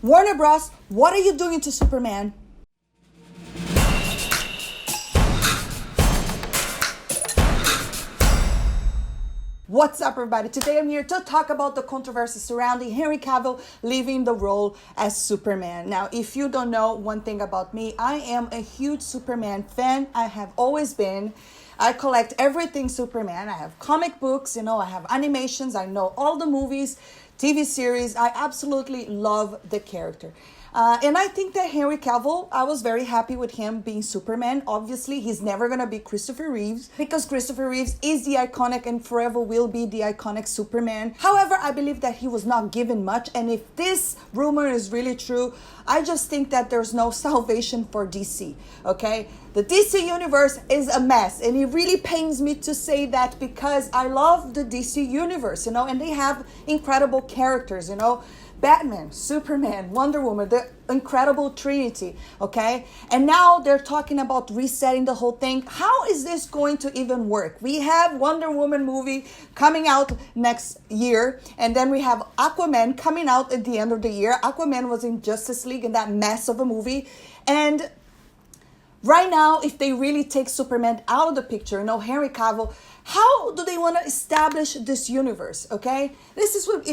Warner Bros., what are you doing to Superman? What's up, everybody? Today I'm here to talk about the controversy surrounding Henry Cavill leaving the role as Superman. Now, if you don't know one thing about me, I am a huge Superman fan. I have always been. I collect everything Superman. I have comic books, I have animations. I know all the movies, TV series. I absolutely love the character. And I think that Henry Cavill, I was very happy with him being Superman. Obviously, he's never going to be Christopher Reeves because Christopher Reeves is the iconic and forever will be the iconic Superman. However, I believe that he was not given much. And if this rumor is really true, I just think that there's no salvation for DC, okay? The DC universe is a mess. And it really pains me to say that because I love the DC universe, and they have incredible characters, Batman, Superman, Wonder Woman, the incredible Trinity, okay? And now they're talking about resetting the whole thing. How is this going to even work? We have Wonder Woman movie coming out next year, and then we have Aquaman coming out at the end of the year. Aquaman was in Justice League in that mess of a movie. And right now, if they really take Superman out of the picture, Henry Cavill, how do they want to establish this universe, okay? This is what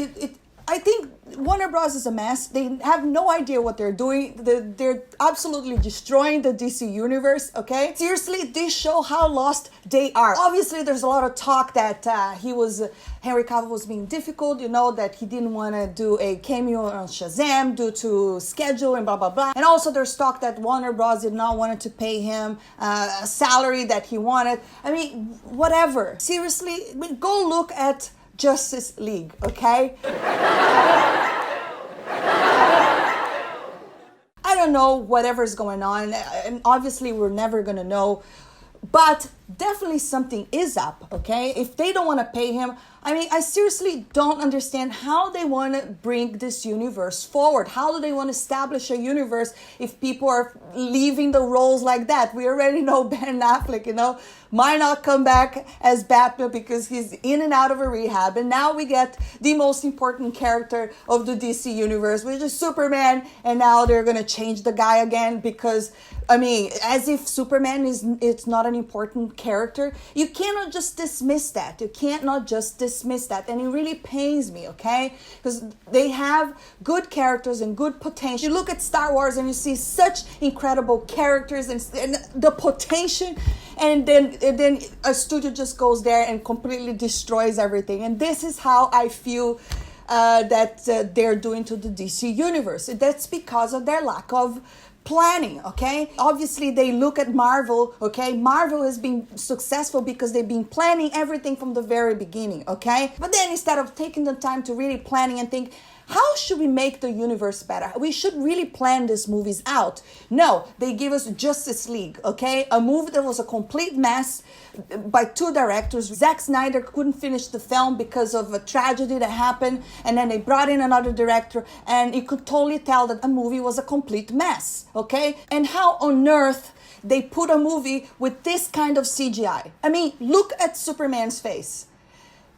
I think Warner Bros. Is a mess. They have no idea what they're doing. They're absolutely destroying the DC universe, okay? Seriously, this show how lost they are. Obviously, there's a lot of talk that Henry Cavill was being difficult, that he didn't want to do a cameo on Shazam due to schedule and blah, blah, blah. And also there's talk that Warner Bros. Did not want to pay him a salary that he wanted. I mean, whatever. Seriously, go look at Justice League, okay? I don't know whatever's going on, and obviously we're never gonna know, but definitely something is up, okay? If they don't want to pay him, I seriously don't understand how they want to bring this universe forward. How do they want to establish a universe if people are leaving the roles like that? We already know Ben Affleck, might not come back as Batman because he's in and out of a rehab. And now we get the most important character of the DC universe, which is Superman. And now they're going to change the guy again because, as if Superman it's not an important character. You cannot just dismiss that. You can't not just dismiss that. And it really pains me, okay? Because they have good characters and good potential. You look at Star Wars and you see such incredible characters and the potential, and then a studio just goes there and completely destroys everything. And this is how I feel that they're doing to the DC universe. That's because of their lack of planning, okay? Obviously, they look at Marvel, okay? Marvel has been successful because they've been planning everything from the very beginning, okay? But then instead of taking the time to really planning and think, how should we make the universe better? We should really plan these movies out. No, they give us Justice League, okay? A movie that was a complete mess by two directors. Zack Snyder couldn't finish the film because of a tragedy that happened, and then they brought in another director, and you could totally tell that the movie was a complete mess, okay? And how on earth they put a movie with this kind of CGI? Look at Superman's face.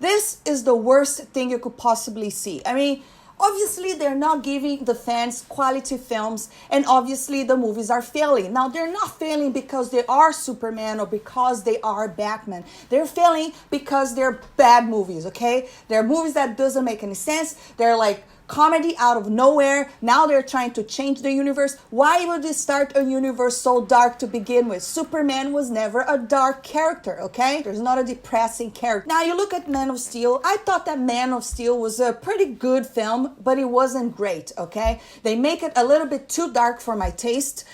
This is the worst thing you could possibly see. Obviously, they're not giving the fans quality films, and obviously the movies are failing. Now, they're not failing because they are Superman or because they are Batman. They're failing because they're bad movies, okay? They're movies that doesn't make any sense. They're like comedy out of nowhere. Now they're trying to change the universe. Why would they start a universe so dark to begin with? Superman was never a dark character, okay? There's not a depressing character. Now you look at Man of Steel. I thought that Man of Steel was a pretty good film, but it wasn't great, okay? They make it a little bit too dark for my taste.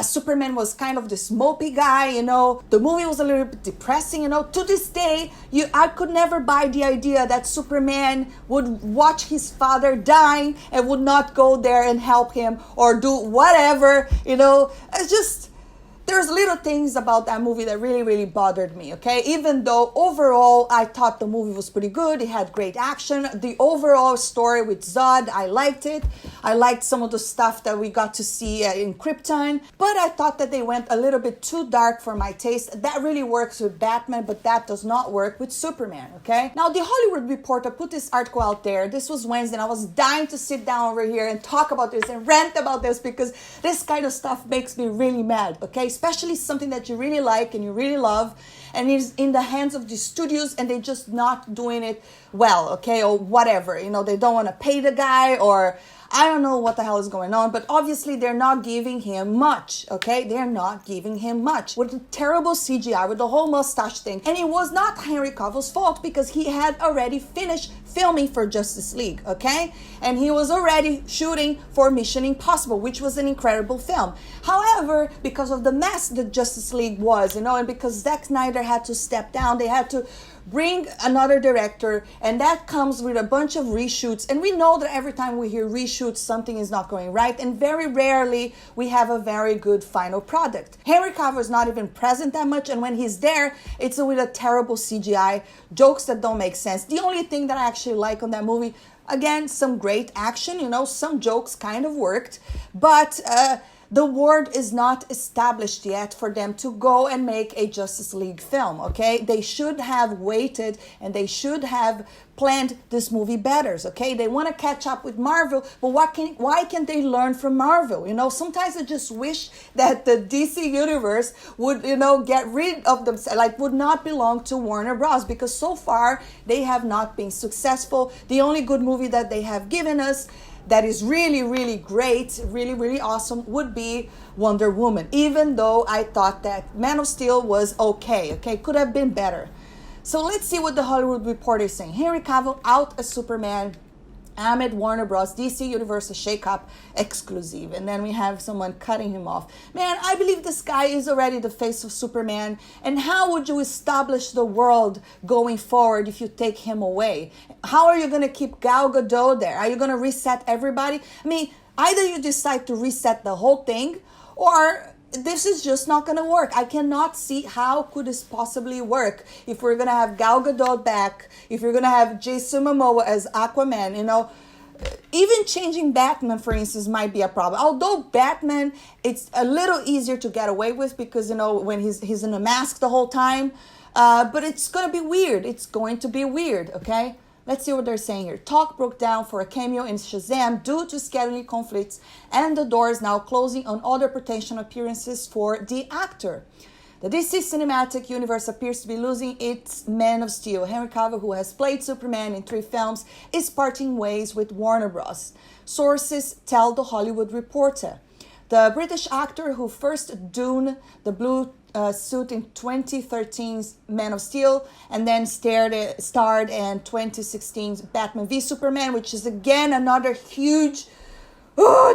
Superman was kind of this mopey guy, The movie was a little bit depressing, To this day, I could never buy the idea that Superman would watch his father die and would not go there and help him or do whatever, It's just, there's little things about that movie that really, really bothered me, okay? Even though overall I thought the movie was pretty good, it had great action. The overall story with Zod, I liked it. I liked some of the stuff that we got to see in Krypton, but I thought that they went a little bit too dark for my taste. That really works with Batman, but that does not work with Superman, okay? Now, the Hollywood Reporter put this article out there. This was Wednesday, and I was dying to sit down over here and talk about this and rant about this because this kind of stuff makes me really mad, okay? Especially something that you really like and you really love, and it's in the hands of the studios and they're just not doing it well, okay? Or whatever, you know, they don't want to pay the guy, or I don't know what the hell is going on, but obviously they're not giving him much, okay? They're not giving him much. With the terrible CGI, with the whole mustache thing. And it was not Henry Cavill's fault because he had already finished filming for Justice League, okay? And he was already shooting for Mission Impossible, which was an incredible film. However, because of the mess that Justice League was, you know, and because Zack Snyder had to step down, they had to bring another director, and that comes with a bunch of reshoots. And we know that every time we hear reshoots, something is not going right, and very rarely we have a very good final product. Henry Cavill is not even present that much, and when he's there, it's with a terrible CGI, jokes that don't make sense. The only thing that I actually like on that movie, again, some great action, you know, some jokes kind of worked, but the word is not established yet for them to go and make a Justice League film, okay? They should have waited and they should have planned this movie better, okay? They want to catch up with Marvel, but why can't they learn from Marvel? You know, sometimes I just wish that the DC universe would, you know, get rid of them, like would not belong to Warner Bros. Because so far they have not been successful. The only good movie that they have given us that is really, really great, really, really awesome would be Wonder Woman. Even though I thought that Man of Steel was okay, could have been better. So let's see what the Hollywood Reporter is saying. Henry Cavill out as Superman amid Warner Bros. DC Universe shake-up exclusive. And then we have someone cutting him off. Man, I believe this guy is already the face of Superman. And how would you establish the world going forward if you take him away? How are you going to keep Gal Gadot there? Are you going to reset everybody? I mean, either you decide to reset the whole thing, or this is just not going to work. I cannot see how could this possibly work if we're going to have Gal Gadot back, if you're going to have Jason Momoa as Aquaman, you know. Even changing Batman, for instance, might be a problem. Although Batman, it's a little easier to get away with because, you know, when he's in a mask the whole time. But it's going to be weird. It's going to be weird, okay? Let's see what they're saying here. Talk broke down for a cameo in Shazam due to scheduling conflicts, and the door is now closing on other potential appearances for the actor. The DC Cinematic Universe appears to be losing its Man of Steel. Henry Cavill, who has played Superman in 3 films, is parting ways with Warner Bros. Sources tell The Hollywood Reporter. The British actor who first donned the blue suit in 2013's Man of Steel and then starred in 2016's Batman v Superman, which is again another huge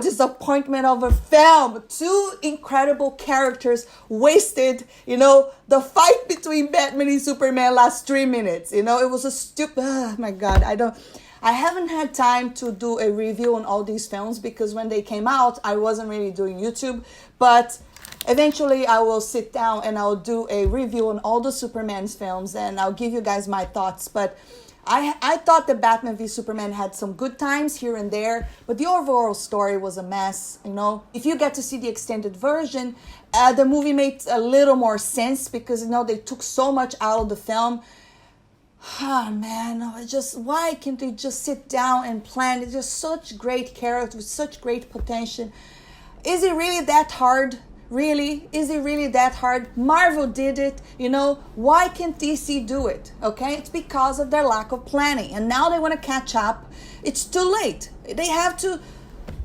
disappointment of a film. 2 incredible characters wasted. You know, the fight between Batman and Superman lasts 3 minutes. You know, it was a stupid. Oh my God, I haven't had time to do a review on all these films because when they came out, I wasn't really doing YouTube. But eventually, I will sit down and I'll do a review on all the Superman's films and I'll give you guys my thoughts. But I thought that Batman v Superman had some good times here and there, but the overall story was a mess, you know. If you get to see the extended version, the movie made a little more sense because, you know, they took so much out of the film. Oh man, why can't they just sit down and plan? It's just such great characters with such great potential. Is it really that hard? Really? Is it really that hard? Marvel did it, you know. Why can't DC do it? Okay, it's because of their lack of planning. And now they want to catch up. It's too late. They have to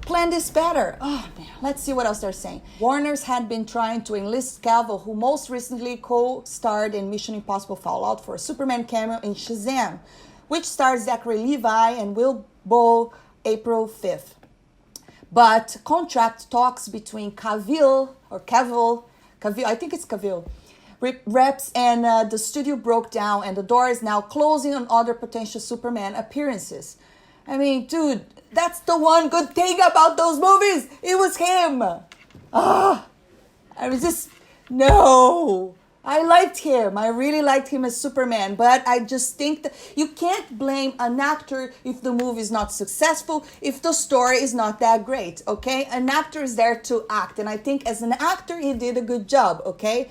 plan this better. Oh man, let's see what else they're saying. Warner's had been trying to enlist Cavill, who most recently co-starred in Mission Impossible Fallout, for a Superman cameo in Shazam, which stars Zachary Levi and Will Bow April 5th. But contract talks between Cavill, I think it's Cavill, reps and the studio broke down, and the door is now closing on other potential Superman appearances. I mean, dude, that's the one good thing about those movies. It was him. I was just No. I liked him. I really liked him as Superman. But I just think that you can't blame an actor if the movie is not successful, if the story is not that great, okay? An actor is there to act. And I think as an actor, he did a good job, okay?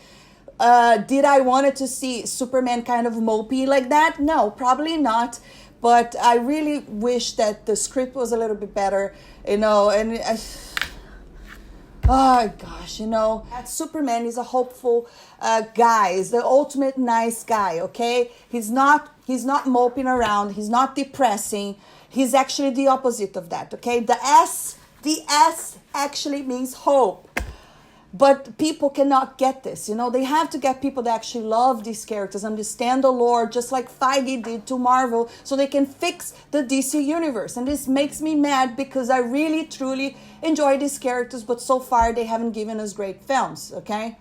Did I wanted to see Superman kind of mopey like that? No, probably not. But I really wish that the script was a little bit better, and oh gosh, that Superman is a hopeful guy. He's the ultimate nice guy, okay? He's not moping around. He's not depressing. He's actually the opposite of that, okay? The S actually means hope. But people cannot get this, They have to get people that actually love these characters, understand the lore, just like Feige did to Marvel, so they can fix the DC universe. And this makes me mad because I really, truly enjoy these characters, but so far they haven't given us great films, okay?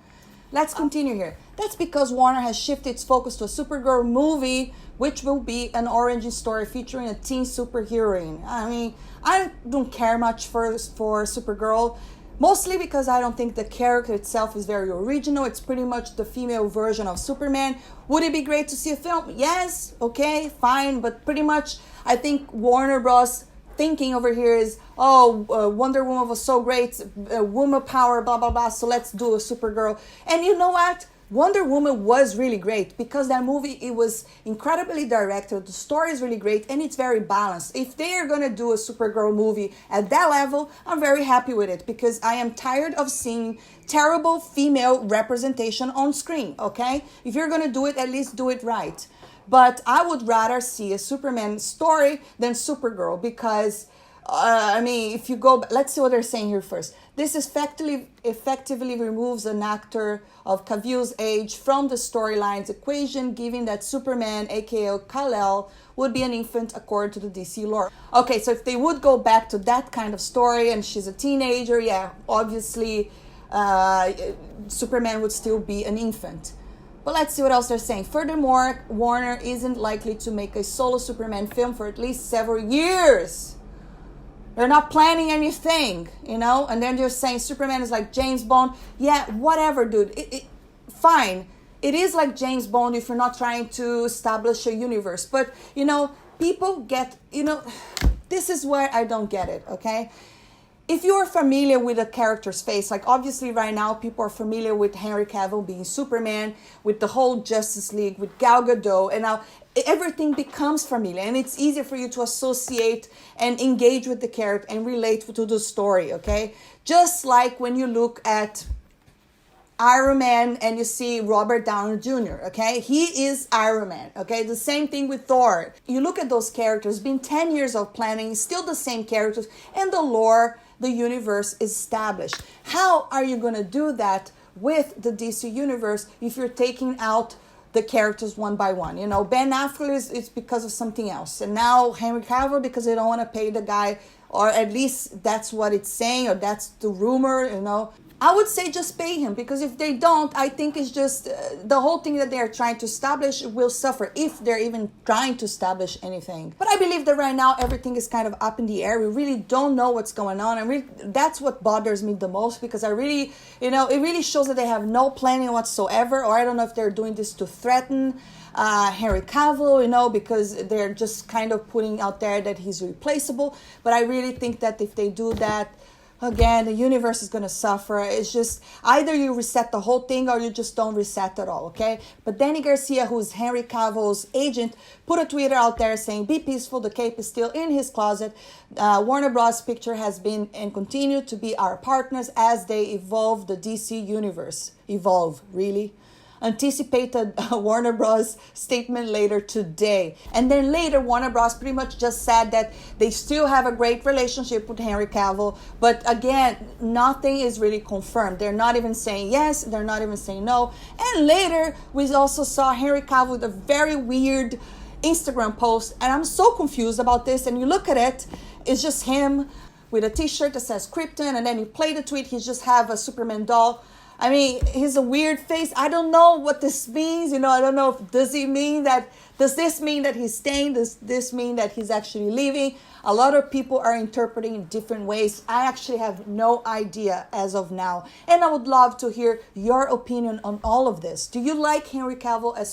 Let's continue here. That's because Warner has shifted its focus to a Supergirl movie, which will be an origin story featuring a teen superheroine. I mean, I don't care much for Supergirl. Mostly because I don't think the character itself is very original. It's pretty much the female version of Superman. Would it be great to see a film? Yes, okay, fine. But pretty much I think Warner Bros. Thinking over here is, Wonder Woman was so great, woman power, blah, blah, blah, so let's do a Supergirl. And you know what? Wonder Woman was really great because that movie, it was incredibly directed. The story is really great and it's very balanced. If they are going to do a Supergirl movie at that level, I'm very happy with it because I am tired of seeing terrible female representation on screen, okay? If you're going to do it, at least do it right. But I would rather see a Superman story than Supergirl because, if you go, let's see what they're saying here first. This effectively removes an actor of Cavill's age from the storyline's equation, given that Superman, aka Kal-El, would be an infant according to the DC lore. Okay, so if they would go back to that kind of story and she's a teenager, yeah, obviously Superman would still be an infant. But let's see what else they're saying. Furthermore, Warner isn't likely to make a solo Superman film for at least several years. They're not planning anything, And then they're saying Superman is like James Bond. Yeah, whatever, dude. Fine. It is like James Bond if you're not trying to establish a universe. But, people get, this is where I don't get it, okay? If you're familiar with a character's face, like obviously right now people are familiar with Henry Cavill being Superman, with the whole Justice League, with Gal Gadot, and now everything becomes familiar and it's easier for you to associate and engage with the character and relate to the story, okay? Just like when you look at Iron Man and you see Robert Downey Jr., okay? He is Iron Man, okay? The same thing with Thor. You look at those characters, been 10 years of planning, still the same characters, and the lore, the universe is established. How are you going to do that with the DC universe if you're taking out the characters one by one? Ben Affleck is because of something else. And now Henry Cavill because they don't want to pay the guy, or at least that's what it's saying, or that's the rumor, I would say just pay him, because if they don't, I think it's just the whole thing that they're trying to establish will suffer, if they're even trying to establish anything. But I believe that right now everything is kind of up in the air. We really don't know what's going on, and that's what bothers me the most, because I really, it really shows that they have no planning whatsoever, or I don't know if they're doing this to threaten Henry Cavill, because they're just kind of putting out there that he's replaceable. But I really think that if they do that, again, the universe is going to suffer. It's just either you reset the whole thing or you just don't reset at all, okay? But Danny Garcia, who's Henry Cavill's agent, put a Twitter out there saying, "Be peaceful, the cape is still in his closet. Warner Bros. Picture has been and continue to be our partners as they evolve the DC universe." Evolve, really? Anticipated Warner Bros. Statement later today. And then later, Warner Bros. Pretty much just said that they still have a great relationship with Henry Cavill. But again, nothing is really confirmed. They're not even saying yes. They're not even saying no. And later, we also saw Henry Cavill with a very weird Instagram post. And I'm so confused about this. And you look at it, it's just him with a t-shirt that says Krypton. And then you play the tweet, he just have a Superman doll. I mean, he's a weird face. I don't know what this means. I don't know if does this mean that he's staying? Does this mean that he's actually leaving? A lot of people are interpreting in different ways. I actually have no idea as of now. And I would love to hear your opinion on all of this. Do you like Henry Cavill as